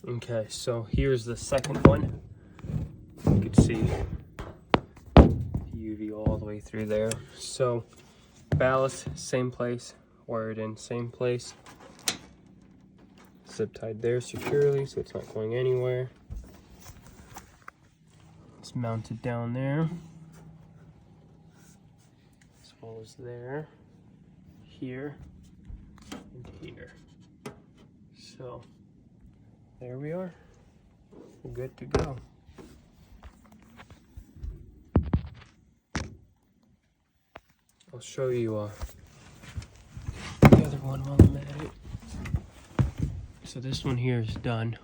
Okay, so here's the second one. You can see UV all the way through there. So ballast, same place, wired in, same place. Zip tied there securely so it's not going anywhere. It's mounted down there, as well as there, here, and here. So there we are. We're good to go. I'll show you the other one while I'm at it. So this one here is done.